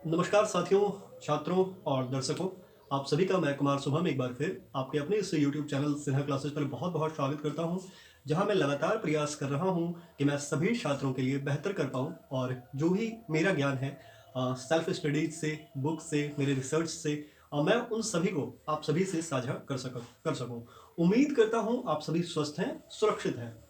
नमस्कार साथियों, छात्रों और दर्शकों। आप सभी का मैं कुमार शुभम एक बार फिर आपके अपने इस यूट्यूब चैनल सिन्हा क्लासेस पर बहुत-बहुत स्वागत करता हूं, जहां मैं लगातार प्रयास कर रहा हूं कि मैं सभी छात्रों के लिए बेहतर कर पाऊं और जो भी मेरा ज्ञान है सेल्फ स्टडीज से, बुक से, मेरे रिसर्च से मैं उन सभी को आप सभी से साझा कर सकूं। उम्मीद करता हूं आप सभी स्वस्थ हैं, सुरक्षित हैं।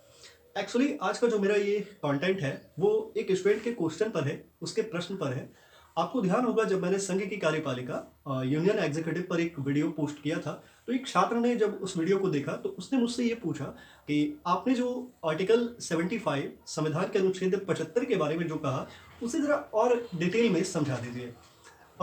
एक्चुअली आज का जो मेरा ये कंटेंट है वो एक स्टूडेंट के क्वेश्चन पर है, उसके प्रश्न पर है। आपको ध्यान होगा जब मैंने संघ की कार्यपालिका यूनियन एग्जीक्यूटिव पर एक वीडियो पोस्ट किया था, तो एक छात्र ने जब उस वीडियो को देखा तो उसने मुझसे ये पूछा कि आपने जो आर्टिकल 75 संविधान के अनुच्छेद 75 के बारे में जो कहा, उसे ज़रा और डिटेल में समझा दीजिए।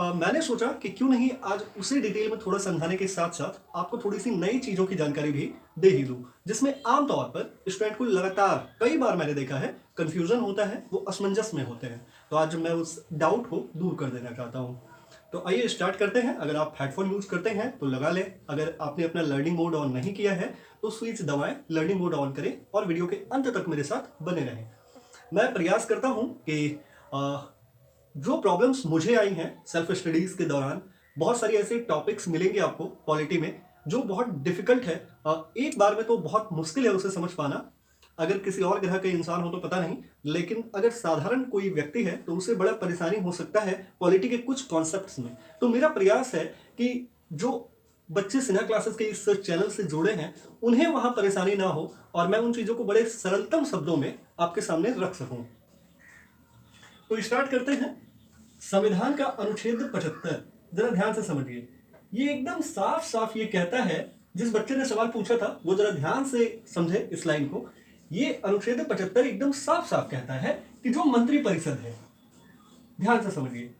मैंने सोचा कि क्यों नहीं आज उसी डिटेल में थोड़ा समझाने के साथ-साथ आपको थोड़ी-सी नई चीज़ों की जानकारी भी दे ही दूँ, जिसमें आम तौर पर स्टूडेंट को लगातार कई बार मैंने देखा है कन्फ्यूज़न होता है, वो असमंजस में होते हैं। तो आज मैं उस डाउट को दूर कर देना चाहता हूँ। तो आइए स्टार्ट करते हैं। अगर आप हेडफ़ोन यूज़ करते हैं तो लगा लें, अगर आपने अपना लर्निंग मोड ऑन नहीं किया है तो स्विच दबाएँ, लर्निंग मोड ऑन करें और वीडियो के अंत तक मेरे साथ बने रहें। मैं प्रयास करता हूँ कि अ, जो प्रॉब्लम्स मुझे आई हैं सेल्फ स्टडीज के दौरान, बहुत सारी ऐसे टॉपिक्स मिलेंगे आपको पॉलिटी में जो बहुत डिफिकल्ट है। एक बार में तो बहुत मुश्किल है उसे समझ पाना। अगर किसी और ग्रह के इंसान हो तो पता नहीं, लेकिन अगर साधारण कोई व्यक्ति है तो उसे बड़ा परेशानी हो सकता है पॉलिटी के कुछ कॉन्सेप्ट्स में। तो मेरा प्रयास है कि जो बच्चे सिन्हा क्लासेस के इस चैनल से जुड़े हैं उन्हें वहां परेशानी ना हो और मैं उन चीजों को बड़े सरलतम शब्दों में आपके सामने रख सकूं। तो स्टार्ट करते हैं। संविधान का अनुच्छेद 75 जरा ध्यान से समझिए। ये एकदम साफ साफ ये कहता है, जिस बच्चे ने सवाल पूछा था वो जरा ध्यान से समझे इस लाइन को। ये अनुच्छेद 75 एकदम साफ साफ कहता है कि जो मंत्री परिषद है, ध्यान से समझिए,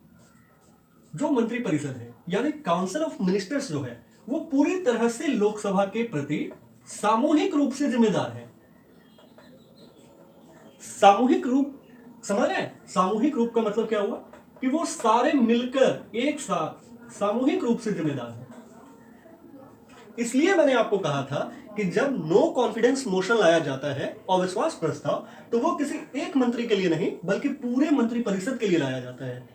जो मंत्री परिषद है यानी काउंसिल ऑफ मिनिस्टर्स जो है, वो पूरी तरह से लोकसभा के प्रति सामूहिक रूप से जिम्मेदार है। सामूहिक रूप समझ रहे हैं? सामूहिक रूप का मतलब क्या हुआ कि वो सारे मिलकर एक साथ सामूहिक रूप से जिम्मेदार हैं। इसलिए मैंने आपको कहा था कि जब नो कॉन्फिडेंस मोशन लाया जाता है, अविश्वास प्रस्ताव, तो वो किसी एक मंत्री के लिए नहीं बल्कि पूरे मंत्रिपरिषद के लिए लाया जाता है।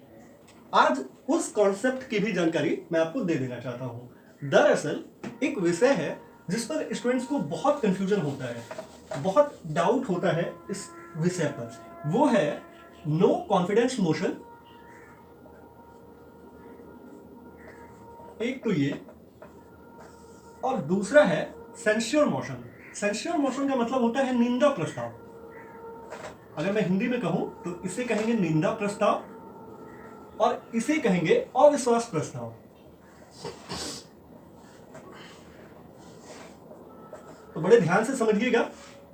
आज उस कॉन्सेप्ट की भी जानकारी मैं आपको दे देना चाहता हूं। दरअसल एक विषय है जिस पर स्टूडेंट्स को बहुत कंफ्यूजन होता है, बहुत डाउट होता है इस विषय पर। वो है नो कॉन्फिडेंस मोशन। एक तो ये, और दूसरा है सेंश्योर मोशन। सेंश्योर मोशन का मतलब होता है निंदा प्रस्ताव। अगर मैं हिंदी में कहूं तो इसे कहेंगे निंदा प्रस्ताव और इसे कहेंगे अविश्वास प्रस्ताव। तो बड़े ध्यान से समझिएगा,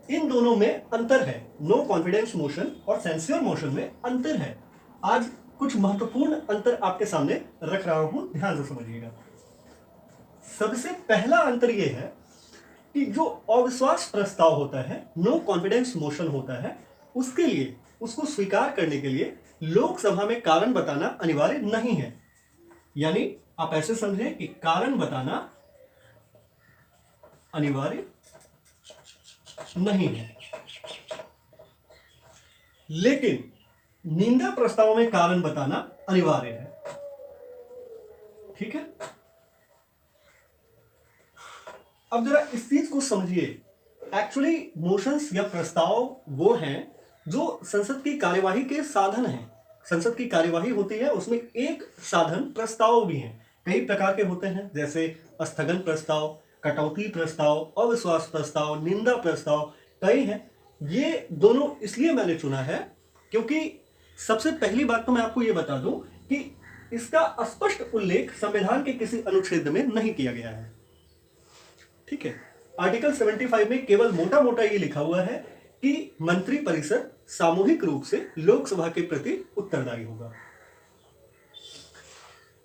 इन दोनों में अंतर है। नो कॉन्फिडेंस मोशन और सेंश्योर मोशन में अंतर है। आज कुछ महत्वपूर्ण अंतर आपके सामने रख रहा हूं, ध्यान से समझिएगा। सबसे पहला अंतर यह है कि जो अविश्वास प्रस्ताव होता है, नो कॉन्फिडेंस मोशन होता है, उसके लिए, उसको स्वीकार करने के लिए लोकसभा में कारण बताना अनिवार्य नहीं है। यानी आप ऐसे समझें कि कारण बताना अनिवार्य नहीं है, लेकिन निंदा प्रस्ताव में कारण बताना अनिवार्य है। ठीक है? अब जरा इस चीज को समझिए। एक्चुअली मोशंस या प्रस्ताव वो हैं जो संसद की कार्यवाही के साधन हैं। संसद की कार्यवाही होती है, उसमें एक साधन प्रस्ताव भी हैं। कई प्रकार के होते हैं, जैसे स्थगन प्रस्ताव, कटौती प्रस्ताव, अविश्वास प्रस्ताव, निंदा प्रस्ताव, कई हैं। ये दोनों इसलिए मैंने चुना है क्योंकि सबसे पहली बात तो मैं आपको ये बता दूं कि इसका स्पष्ट उल्लेख संविधान के किसी अनुच्छेद में नहीं किया गया है। ठीक है? आर्टिकल 75 में केवल मोटा मोटा ये लिखा हुआ है कि मंत्रिपरिषद सामूहिक रूप से लोकसभा के प्रति उत्तरदायी होगा।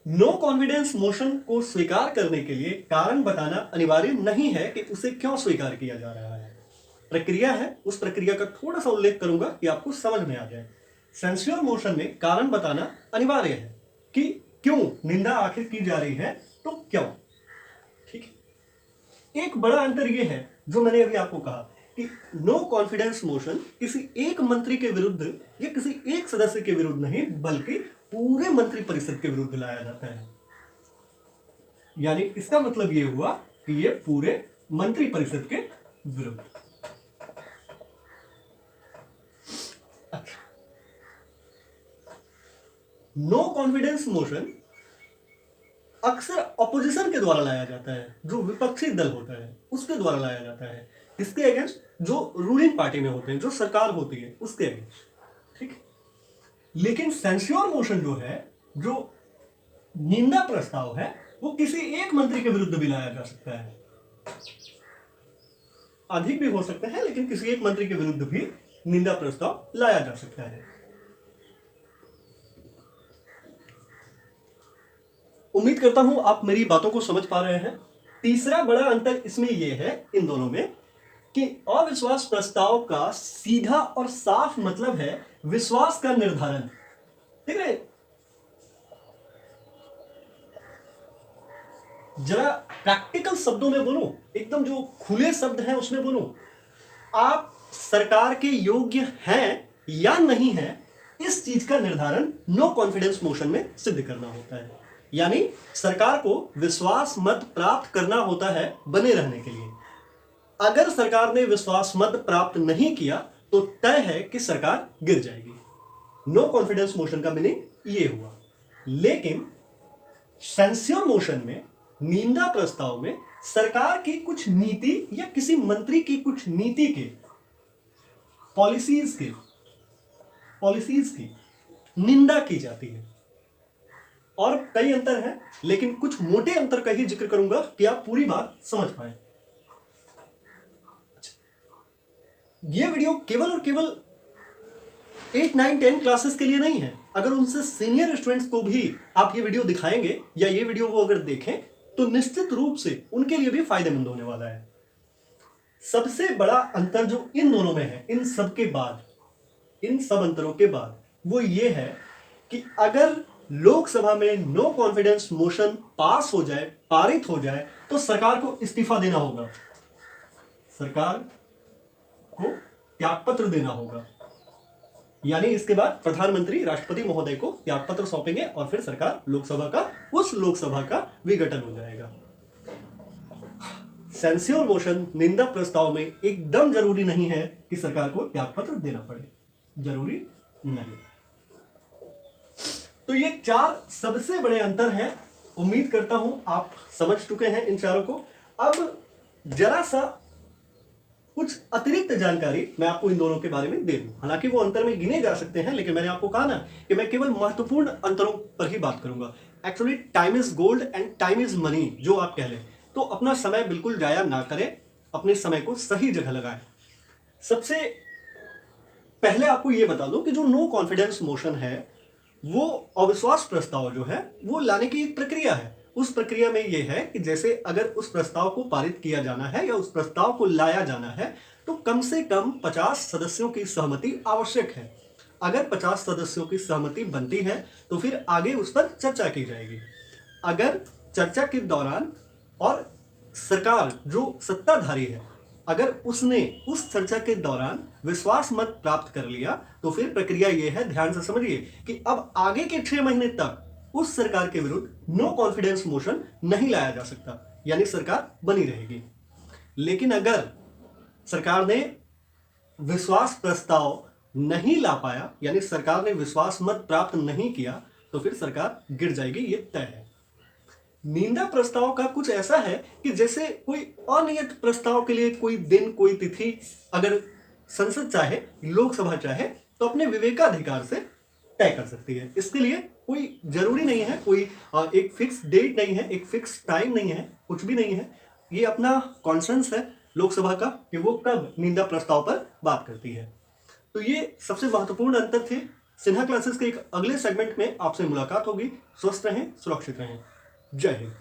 नो कॉन्फिडेंस मोशन को स्वीकार करने के लिए कारण बताना अनिवार्य नहीं है कि उसे क्यों स्वीकार किया जा रहा है। प्रक्रिया है, उस प्रक्रिया का थोड़ा सा उल्लेख करूंगा कि आपको समझ में आ जाए। सेंश्योर मोशन में कारण बताना अनिवार्य है कि क्यों निंदा आखिर की जा रही है, तो क्यों। ठीक है? एक बड़ा अंतर यह है जो मैंने अभी आपको कहा कि नो कॉन्फिडेंस मोशन किसी एक मंत्री के विरुद्ध या किसी एक सदस्य के विरुद्ध नहीं बल्कि पूरे मंत्रिपरिषद के विरुद्ध लाया जाता है। यानी इसका मतलब ये हुआ कि ये पूरे मंत्रिपरिषद के विरुद्ध। नो कॉन्फिडेंस मोशन अक्सर ऑपोजिशन के द्वारा लाया जाता है, जो विपक्षी दल होता है उसके द्वारा लाया जाता है, इसके अगेंस्ट जो रूलिंग पार्टी में होते हैं, जो सरकार होती है उसके अगेंस्ट, ठीक। लेकिन सेंस्योर मोशन जो है, जो निंदा प्रस्ताव है, वो किसी एक मंत्री के विरुद्ध भी लाया जा सकता है, अधिक भी हो सकता है, लेकिन किसी एक मंत्री के विरुद्ध भी निंदा प्रस्ताव लाया जा सकता है। उम्मीद करता हूं आप मेरी बातों को समझ पा रहे हैं। तीसरा बड़ा अंतर इसमें यह है इन दोनों में कि अविश्वास प्रस्ताव का सीधा और साफ मतलब है विश्वास का निर्धारण, ठीक है। जरा प्रैक्टिकल शब्दों में बोलूं, एकदम जो खुले शब्द हैं उसमें बोलूं, आप सरकार के योग्य हैं या नहीं हैं, इस चीज का निर्धारण नो कॉन्फिडेंस मोशन में सिद्ध करना होता है। यानी सरकार को विश्वास मत प्राप्त करना होता है बने रहने के लिए। अगर सरकार ने विश्वास मत प्राप्त नहीं किया तो तय है कि सरकार गिर जाएगी। नो कॉन्फिडेंस मोशन का मीनिंग ये हुआ। लेकिन सेंस्योर मोशन में, निंदा प्रस्ताव में, सरकार की कुछ नीति या किसी मंत्री की कुछ नीति के पॉलिसीज की निंदा की जाती है। और कई अंतर हैं, लेकिन कुछ मोटे अंतर का ही जिक्र करूंगा कि आप पूरी बात समझ पाए। यह वीडियो केवल और केवल 8, 9, 10 क्लासेस के लिए नहीं है। अगर उनसे सीनियर स्टूडेंट्स को भी आप ये वीडियो दिखाएंगे या ये वीडियो वो अगर देखें तो निश्चित रूप से उनके लिए भी फायदेमंद होने वाला है। सबसे बड़ा अंतर जो इन दोनों में है, इन सब अंतरों के बाद, वो ये है कि अगर लोकसभा में नो कॉन्फिडेंस मोशन पास हो जाए, पारित हो जाए, तो सरकार को इस्तीफा देना होगा, सरकार को त्यागपत्र देना होगा। यानी इसके बाद प्रधानमंत्री राष्ट्रपति महोदय को त्यागपत्र सौंपेंगे और फिर सरकार उस लोकसभा का विघटन हो जाएगा। सेंस्योर मोशन, निंदा प्रस्ताव में एकदम जरूरी नहीं है कि सरकार को त्यागपत्र देना पड़े, जरूरी नहीं। तो ये 4 सबसे बड़े अंतर हैं। उम्मीद करता हूं आप समझ चुके हैं इन चारों को। अब जरा सा कुछ अतिरिक्त जानकारी मैं आपको इन दोनों के बारे में दे दूं। हालांकि वो अंतर में गिने जा सकते हैं, लेकिन मैंने आपको कहा ना कि मैं केवल महत्वपूर्ण अंतरों पर ही बात करूंगा। Actually time is gold and time is money, जो आप कह लें। तो अपना समय बिल्कुल जाया ना करें, अपने समय को सही जगह लगाएं। सबसे पहले आपको यह बता दूं कि जो नो कॉन्फिडेंस मोशन है, वो अविश्वास प्रस्ताव जो है वो लाने की एक प्रक्रिया है। उस प्रक्रिया में यह है कि जैसे अगर उस प्रस्ताव को पारित किया जाना है या उस प्रस्ताव को लाया जाना है तो कम से कम 50 सदस्यों की सहमति आवश्यक है। अगर 50 सदस्यों की सहमति बनती है तो फिर आगे उस पर चर्चा की जाएगी। अगर चर्चा के दौरान और सरकार जो सत्ताधारी है, अगर उसने उस चर्चा के दौरान विश्वास मत प्राप्त कर लिया तो फिर प्रक्रिया यह है, ध्यान से समझिए, कि अब आगे के 6 महीने तक उस सरकार के विरुद्ध नो कॉन्फिडेंस मोशन नहीं लाया जा सकता, यानी सरकार बनी रहेगी। लेकिन अगर सरकार ने विश्वास प्रस्ताव नहीं ला पाया, यानी सरकार ने विश्वास मत प्राप्त नहीं किया, तो फिर सरकार गिर जाएगी, ये तय है। निंदा प्रस्ताव का कुछ ऐसा है कि जैसे कोई अनियत प्रस्ताव के लिए कोई दिन, कोई तिथि अगर संसद चाहे, लोकसभा चाहे, तो अपने विवेकाधिकार से तय कर सकती है। इसके लिए कोई जरूरी नहीं है, कोई एक फिक्स डेट नहीं है, एक फिक्स टाइम नहीं है, कुछ भी नहीं है। ये अपना कॉन्सेंस है लोकसभा का कि वो कब निंदा प्रस्ताव पर बात करती है। तो ये सबसे महत्वपूर्ण अंतर थे। सिन्हा क्लासेस के एक अगले सेगमेंट में आपसे मुलाकात होगी। स्वस्थ रहें, सुरक्षित रहें। जय हिंद।